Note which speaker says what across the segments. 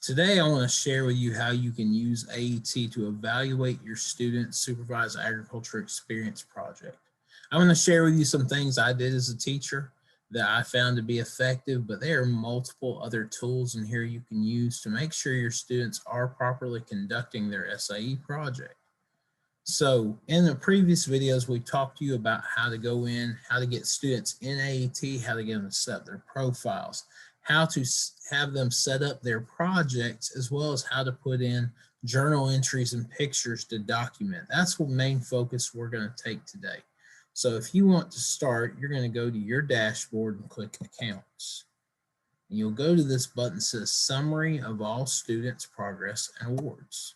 Speaker 1: Today, I want to share with you how you can use AET to evaluate your student supervised agriculture experience project. I'm going to share with you some things I did as a teacher that I found to be effective, but there are multiple other tools in here you can use to make sure your students are properly conducting their SAE project. So in the previous videos, we talked to you about how to go in, how to get students in AET, how to get them to set up their profiles, how to have them set up their projects, as well as how to put in journal entries and pictures to document. That's the main focus we're going to take today. So if you want to start, you're going to go to your dashboard and click Accounts. And you'll go to this button that says Summary of All Students' Progress and Awards.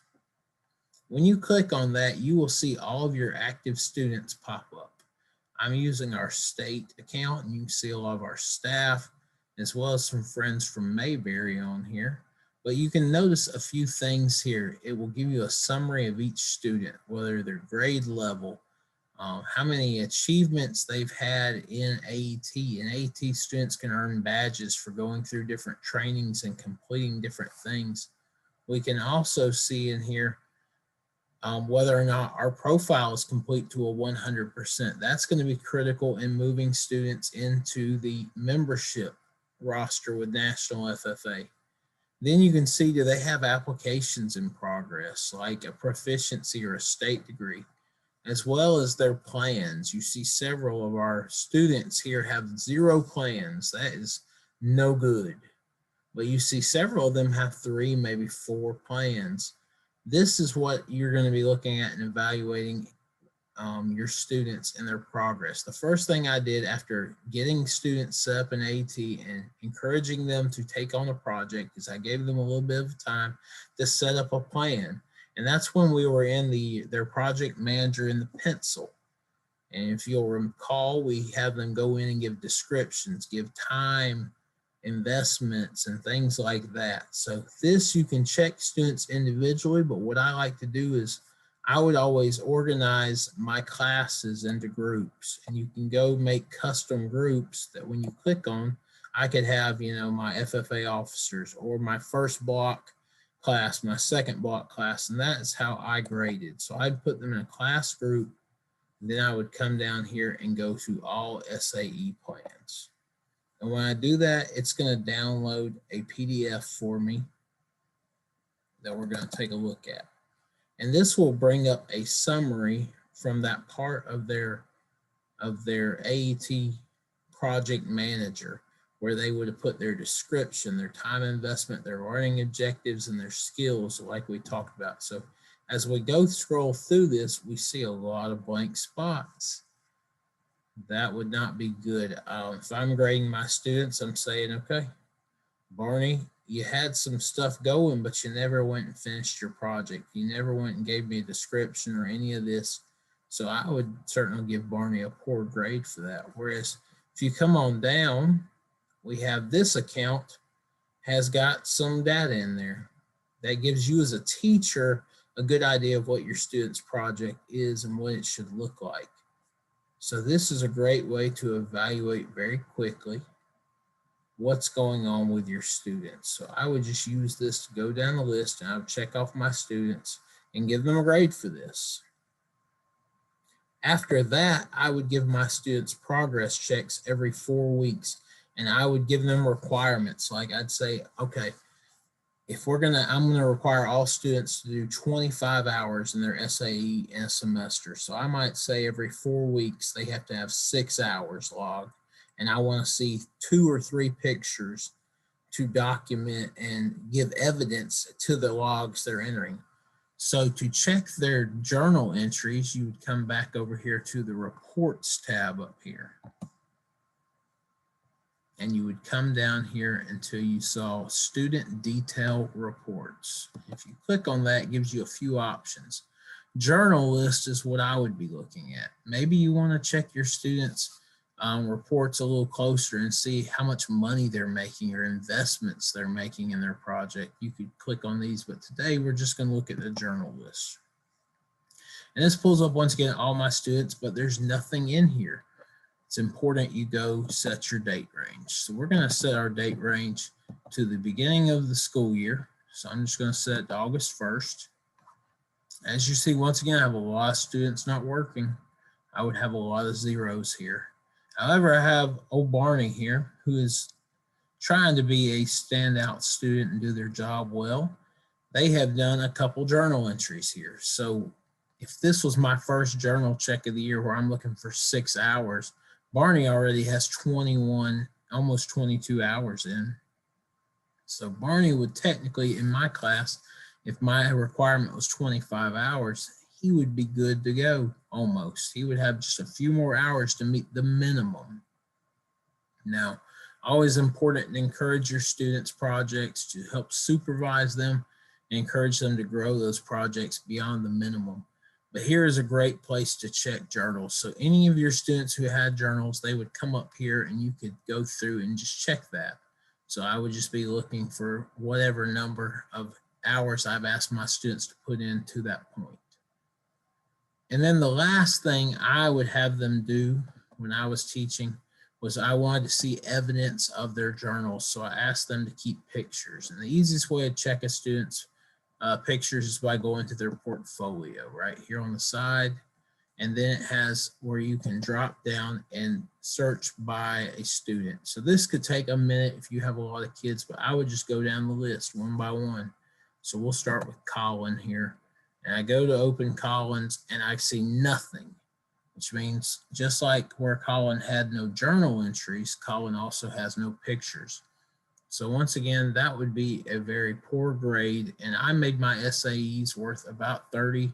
Speaker 1: When you click on that, you will see all of your active students pop up. I'm using our state account, and you can see a lot of our staff, as well as some friends from Mayberry on here. But you can notice a few things here. It will give you a summary of each student, whether their grade level, how many achievements they've had in AET. And AET students can earn badges for going through different trainings and completing different things. We can also see in here whether or not our profile is complete to a 100%. That's going to be critical in moving students into the membership roster with National FFA. Then you can see, do they have applications in progress, like a proficiency or a state degree, as well as their plans. You see several of our students here have 0 plans. That is no good. But you see several of them have 3, maybe 4 plans. This is what you're going to be looking at and evaluating your students and their progress. The first thing I did after getting students set up in AET and encouraging them to take on a project is I gave them a little bit of time to set up a plan. And that's when we were in their project manager in the pencil. And if you'll recall, we have them go in and give descriptions, give time, investments, and things like that. So this, you can check students individually, but what I like to do is I would always organize my classes into groups, and you can go make custom groups that when you click on, I could have, my FFA officers or my first block class, my second block class, and that is how I graded. So I'd put them in a class group, then I would come down here and go to all SAE plans. And when I do that, it's going to download a PDF for me that we're going to take a look at. And this will bring up a summary from that part of their AET project manager, where they would have put their description, their time investment, their learning objectives, and their skills like we talked about. So as we scroll through this, we see a lot of blank spots. That would not be good. If I'm grading my students, I'm saying, okay, Barney, you had some stuff going, but you never went and finished your project. You never went and gave me a description or any of this. So I would certainly give Barney a poor grade for that. Whereas if you come on down, we have this account has got some data in there that gives you as a teacher a good idea of what your student's project is and what it should look like. So this is a great way to evaluate very quickly what's going on with your students. So I would just use this to go down the list, and I would check off my students and give them a grade for this. After that, I would give my students progress checks every 4 weeks, and I would give them requirements. Like I'd say, okay, if I'm gonna require all students to do 25 hours in their SAE in a semester. So I might say every 4 weeks, they have to have 6 hours logged. And I want to see 2 or 3 pictures to document and give evidence to the logs they're entering. So to check their journal entries, you would come back over here to the Reports tab up here. And you would come down here until you saw Student Detail Reports. If you click on that, it gives you a few options. Journal list is what I would be looking at. Maybe you want to check your students' reports a little closer and see how much money they're making or investments they're making in their project. You could click on these, but today we're just going to look at the journal list. And this pulls up once again all my students, but there's nothing in here. It's important you go set your date range. So we're going to set our date range to the beginning of the school year. So I'm just going to set it to August 1st. As you see, once again, I have a lot of students not working. I would have a lot of zeros here. However, I have old Barney here who is trying to be a standout student and do their job well. They have done a couple journal entries here. So if this was my first journal check of the year where I'm looking for 6 hours, Barney already has 21, almost 22 hours in. So Barney would technically, in my class, if my requirement was 25 hours, he would be good to go almost. He would have just a few more hours to meet the minimum. Now, always important to encourage your students' projects, to help supervise them, and encourage them to grow those projects beyond the minimum. But here is a great place to check journals. So any of your students who had journals, they would come up here and you could go through and just check that. So I would just be looking for whatever number of hours I've asked my students to put in to that point. And then the last thing I would have them do when I was teaching was I wanted to see evidence of their journals. So I asked them to keep pictures. And the easiest way to check a student's pictures is by going to their portfolio right here on the side. And then it has where you can drop down and search by a student. So this could take a minute if you have a lot of kids, but I would just go down the list one by one. So we'll start with Colin here. And I go to open Colin's and I see nothing, which means just like where Colin had no journal entries, Colin also has no pictures. So once again, that would be a very poor grade. And I made my SAEs worth about 30%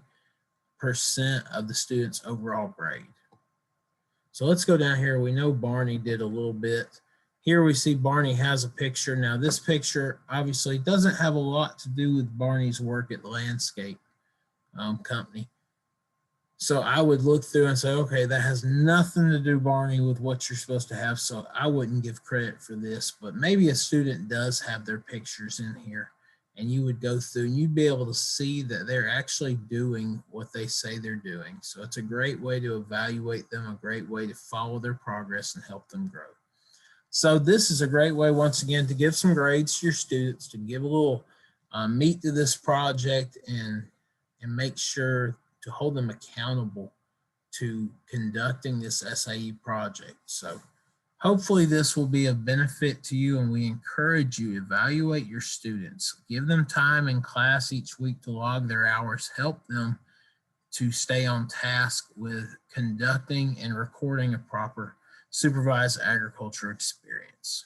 Speaker 1: of the student's overall grade. So let's go down here. We know Barney did a little bit. Here we see Barney has a picture. Now this picture obviously doesn't have a lot to do with Barney's work at the landscape company. So I would look through and say, okay, that has nothing to do, Barney, with what you're supposed to have. So I wouldn't give credit for this, but maybe a student does have their pictures in here and you would go through and you'd be able to see that they're actually doing what they say they're doing. So it's a great way to evaluate them, a great way to follow their progress and help them grow. So this is a great way, once again, to give some grades to your students, to give a little meat to this project and make sure to hold them accountable to conducting this SAE project. So hopefully this will be of benefit to you, and we encourage you to evaluate your students. Give them time in class each week to log their hours, help them to stay on task with conducting and recording a proper supervised agriculture experience.